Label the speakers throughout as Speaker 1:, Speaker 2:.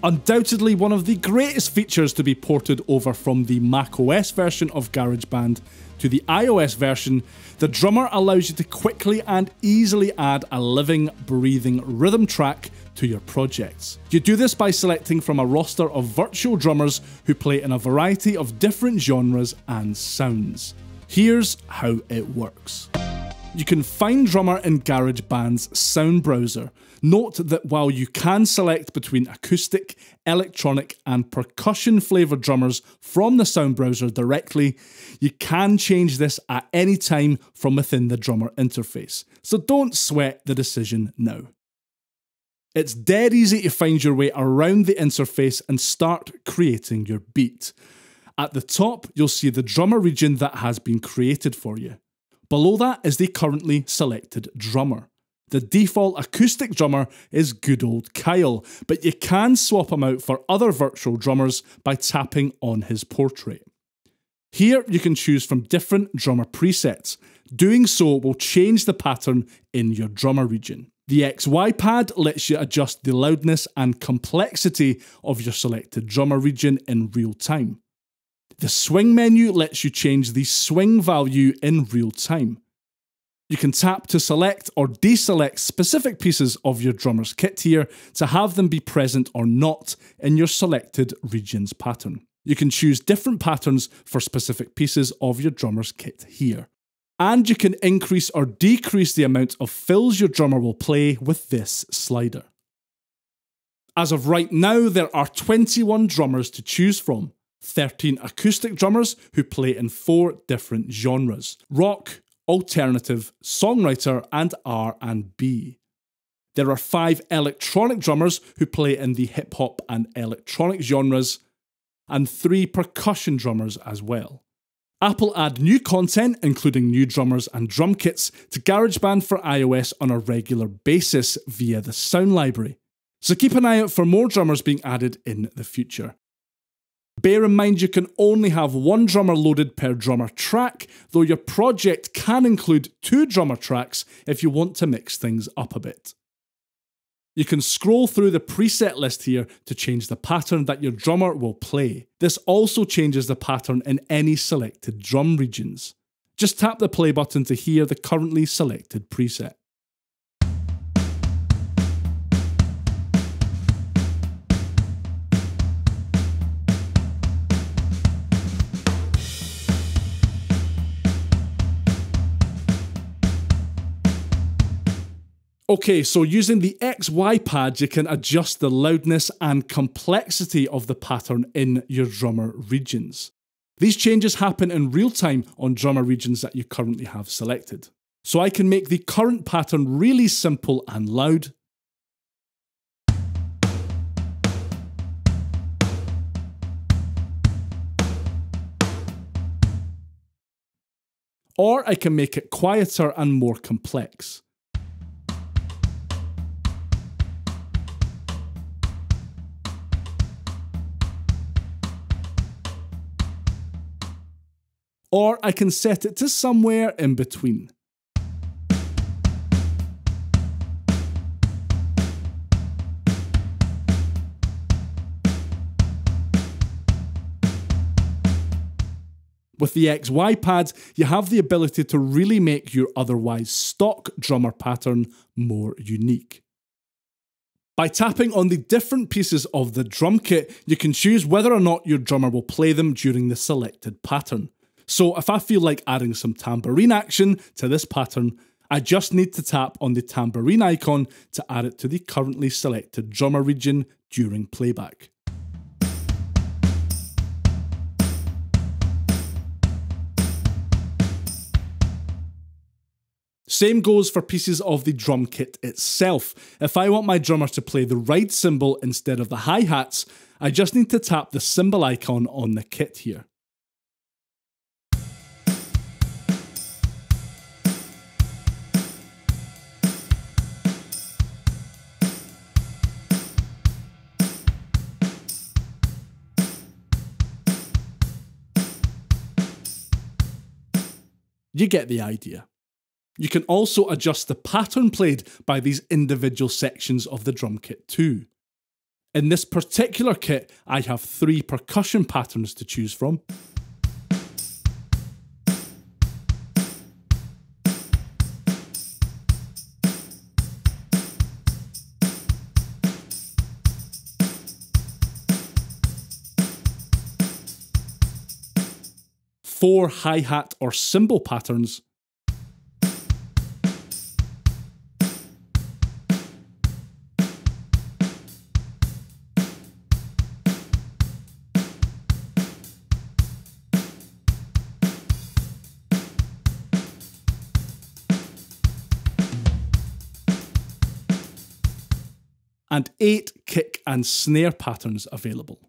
Speaker 1: Undoubtedly one of the greatest features to be ported over from the macOS version of GarageBand to the iOS version, the drummer allows you to quickly and easily add a living, breathing rhythm track to your projects. You do this by selecting from a roster of virtual drummers who play in a variety of different genres and sounds. Here's how it works. You can find drummer in GarageBand's sound browser. Note that while you can select between acoustic, electronic and percussion flavoured drummers from the sound browser directly, you can change this at any time from within the drummer interface, so don't sweat the decision now. It's dead easy to find your way around the interface and start creating your beat. At the top, you'll see the drummer region that has been created for you. Below that is the currently selected drummer. The default acoustic drummer is good old Kyle, but you can swap him out for other virtual drummers by tapping on his portrait. Here you can choose from different drummer presets. Doing so will change the pattern in your drummer region. The XY pad lets you adjust the loudness and complexity of your selected drummer region in real time. The swing menu lets you change the swing value in real time. You can tap to select or deselect specific pieces of your drummer's kit here to have them be present or not in your selected region's pattern. You can choose different patterns for specific pieces of your drummer's kit here. And you can increase or decrease the amount of fills your drummer will play with this slider. As of right now, there are 21 drummers to choose from. 13 acoustic drummers who play in 4 different genres: rock, alternative, songwriter, and R&B. There are 5 electronic drummers who play in the hip-hop and electronic genres, and 3 percussion drummers as well. Apple add new content, including new drummers and drum kits, to GarageBand for iOS on a regular basis via the sound library. So keep an eye out for more drummers being added in the future. Bear in mind you can only have 1 drummer loaded per drummer track, though your project can include 2 drummer tracks if you want to mix things up a bit. You can scroll through the preset list here to change the pattern that your drummer will play. This also changes the pattern in any selected drum regions. Just tap the play button to hear the currently selected preset. Okay, so using the XY pad, you can adjust the loudness and complexity of the pattern in your drummer regions. These changes happen in real time on drummer regions that you currently have selected. So I can make the current pattern really simple and loud. Or I can make it quieter and more complex. Or I can set it to somewhere in between. With the XY pad, you have the ability to really make your otherwise stock drummer pattern more unique. By tapping on the different pieces of the drum kit, you can choose whether or not your drummer will play them during the selected pattern. So if I feel like adding some tambourine action to this pattern, I just need to tap on the tambourine icon to add it to the currently selected drummer region during playback. Same goes for pieces of the drum kit itself. If I want my drummer to play the ride cymbal instead of the hi-hats, I just need to tap the cymbal icon on the kit here. You get the idea. You can also adjust the pattern played by these individual sections of the drum kit too. In this particular kit, I have 3 percussion patterns to choose from. Four hi-hat or cymbal patterns, and 8 kick and snare patterns available.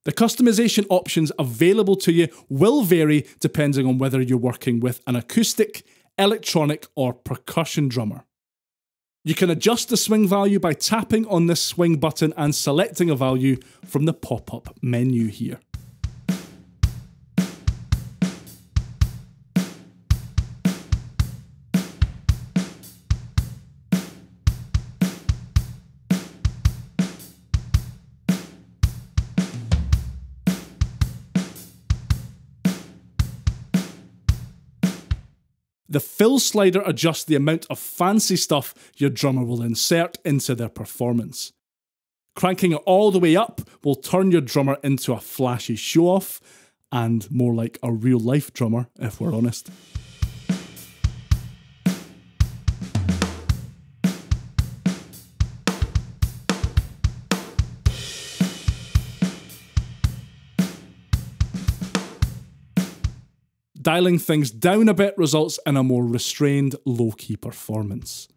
Speaker 1: The customization options available to you will vary depending on whether you're working with an acoustic, electronic, or percussion drummer. You can adjust the swing value by tapping on this swing button and selecting a value from the pop-up menu here. The fill slider adjusts the amount of fancy stuff your drummer will insert into their performance. Cranking it all the way up will turn your drummer into a flashy show-off, and more like a real-life drummer, if we're honest. Dialing things down a bit results in a more restrained, low-key performance.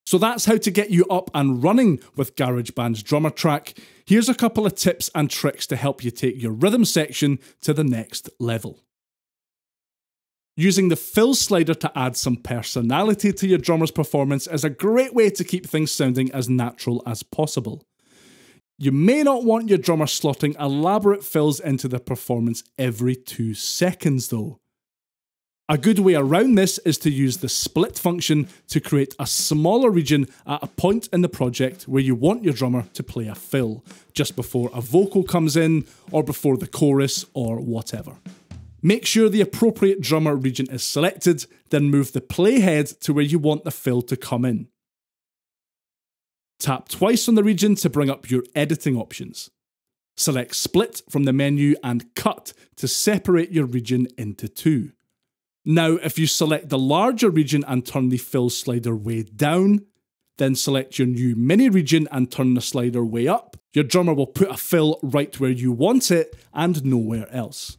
Speaker 1: So that's how to get you up and running with GarageBand's drummer track. Here's a couple of tips and tricks to help you take your rhythm section to the next level. Using the fill slider to add some personality to your drummer's performance is a great way to keep things sounding as natural as possible. You may not want your drummer slotting elaborate fills into the performance every 2 seconds though. A good way around this is to use the split function to create a smaller region at a point in the project where you want your drummer to play a fill, just before a vocal comes in, or before the chorus, or whatever. Make sure the appropriate drummer region is selected, then move the playhead to where you want the fill to come in. Tap twice on the region to bring up your editing options. Select Split from the menu and Cut to separate your region into 2. Now, if you select the larger region and turn the fill slider way down, then select your new mini region and turn the slider way up, your drummer will put a fill right where you want it and nowhere else.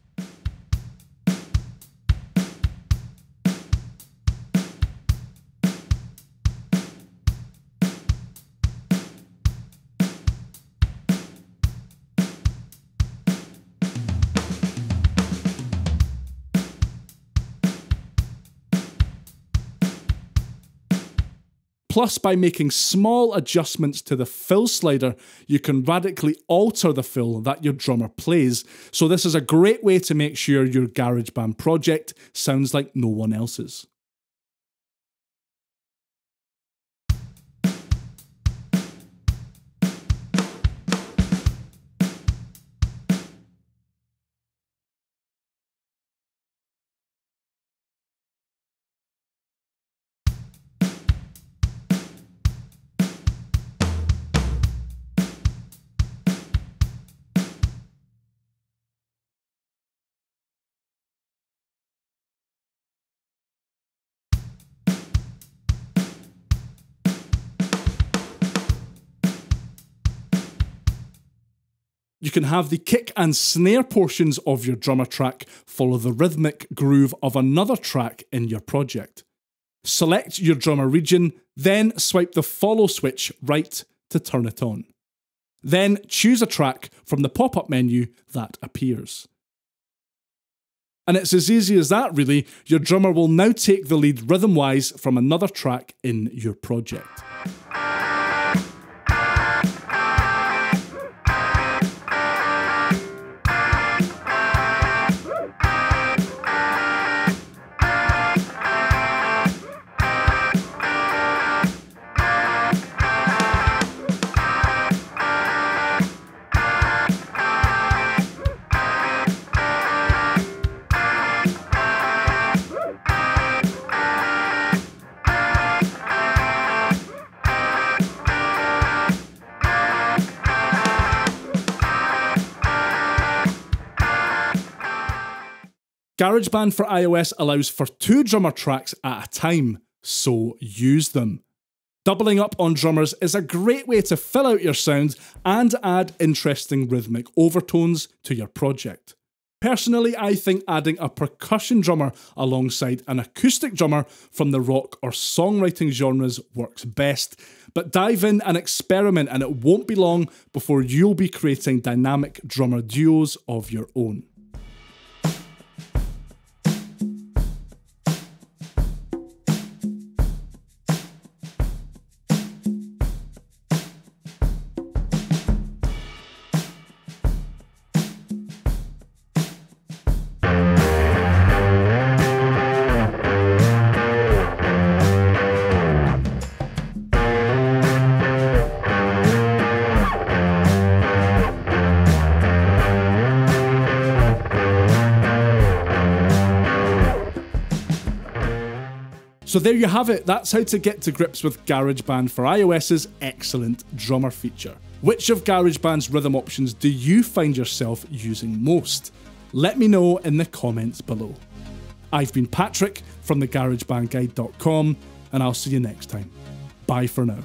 Speaker 1: Plus, by making small adjustments to the fill slider, you can radically alter the fill that your drummer plays. So this is a great way to make sure your GarageBand project sounds like no one else's. You can have the kick and snare portions of your drummer track follow the rhythmic groove of another track in your project. Select your drummer region, then swipe the follow switch right to turn it on. Then choose a track from the pop-up menu that appears. And it's as easy as that really. Your drummer will now take the lead rhythm-wise from another track in your project. GarageBand for iOS allows for 2 drummer tracks at a time, so use them. Doubling up on drummers is a great way to fill out your sound and add interesting rhythmic overtones to your project. Personally, I think adding a percussion drummer alongside an acoustic drummer from the rock or songwriting genres works best, but dive in and experiment and it won't be long before you'll be creating dynamic drummer duos of your own. So there you have it, that's how to get to grips with GarageBand for iOS's excellent drummer feature. Which of GarageBand's rhythm options do you find yourself using most? Let me know in the comments below. I've been Patrick from thegaragebandguide.com and I'll see you next time. Bye for now.